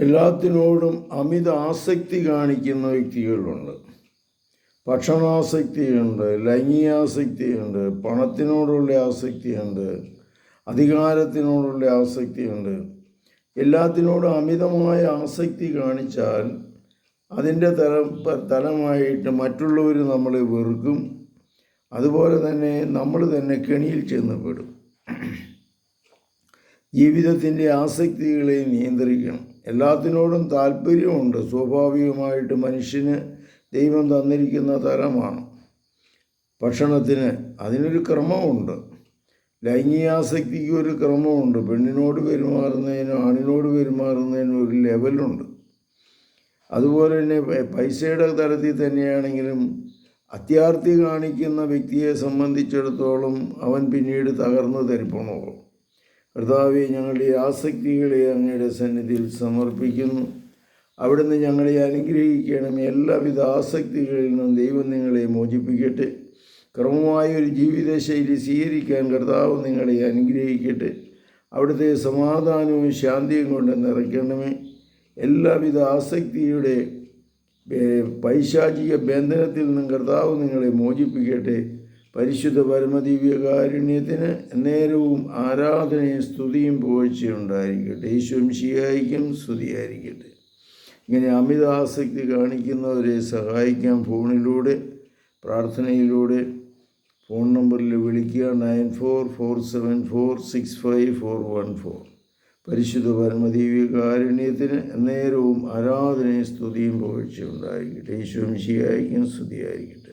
എല്ലാത്തിനോടും അമിത ആസക്തി കാണിക്കുന്ന വ്യക്തികളുണ്ട്. ഭക്ഷണാസക്തിയുണ്ട്, ലൈംഗികാസക്തിയുണ്ട്, പണത്തിനോടുള്ള ആസക്തിയുണ്ട്, അധികാരത്തിനോടുള്ള ആസക്തിയുണ്ട്. എല്ലാത്തിനോടും അമിതമായ ആസക്തി കാണിച്ചാൽ അതിൻ്റെ തലമായിട്ട് മറ്റുള്ളവർ നമ്മളെ വെറുക്കും. അതുപോലെ തന്നെ നമ്മൾ തന്നെ കെണിയിൽ ചെന്ന് പെടും. ജീവിതത്തിൻ്റെ ആസക്തികളെ നിയന്ത്രിക്കണം. എല്ലാത്തിനോടും താല്പര്യമുണ്ട്. സ്വാഭാവികമായിട്ട് മനുഷ്യന് ദൈവം തന്നിരിക്കുന്ന തരമാണ്. ഭക്ഷണത്തിന് അതിനൊരു ക്രമമുണ്ട്. ലൈംഗികാസക്തിക്ക് ഒരു ക്രമമുണ്ട്. പെണ്ണിനോട് പെരുമാറുന്നതിനും ആണിനോട് പെരുമാറുന്നതിനും ഒരു ലെവലുണ്ട്. അതുപോലെ തന്നെ പൈസയുടെ തലത്തിൽ തന്നെയാണെങ്കിലും അത്യാർത്തി കാണിക്കുന്ന വ്യക്തിയെ സംബന്ധിച്ചിടത്തോളം അവൻ പിന്നീട് തകർന്നു തരിപ്പണമാകും. കർത്താവേ, ഞങ്ങളുടെ ആസക്തികളെ അങ്ങയുടെ സന്നിധിയിൽ സമർപ്പിക്കുന്നു. അവിടുന്ന് ഞങ്ങളെ അനുഗ്രഹിക്കണം. എല്ലാവിധ ആസക്തികളിൽ നിന്നും ദൈവം നിങ്ങളെ മോചിപ്പിക്കട്ടെ. ക്രമമായ ഒരു ജീവിതശൈലി സ്വീകരിക്കാൻ കർത്താവ് നിങ്ങളെ അനുഗ്രഹിക്കട്ടെ. അവിടുത്തെ സമാധാനവും ശാന്തിയും കൊണ്ട് നിറയ്ക്കണമേ. എല്ലാവിധ ആസക്തിയുടെ പൈശാചിക ബന്ധനത്തിൽ നിന്നും കർത്താവ് നിങ്ങളെ മോചിപ്പിക്കട്ടെ. പരിശുദ്ധ പരമദിവ്യകാരുണ്യത്തിന് നേരവും ആരാധനയും സ്തുതിയും പുകഴ്ചയുണ്ടായിരിക്കട്ടെ. യേശുവും ശിഹായിക്കും സ്തുതിയായിരിക്കട്ടെ. ഇങ്ങനെ അമിത ആസക്തി കാണിക്കുന്നവരെ സഹായിക്കാം. ഫോണിലൂടെ, പ്രാർത്ഥനയിലൂടെ. ഫോൺ നമ്പറിൽ വിളിക്കുക 9447465414. പരിശുദ്ധ പരമദിവ്യകാരുണ്യത്തിന് നേരവും ആരാധനയും സ്തുതിയും പുകഴ്ചയുണ്ടായിരിക്കട്ടെ. യേശുവും ശിഹായിക്കും സ്തുതിയായിരിക്കട്ടെ.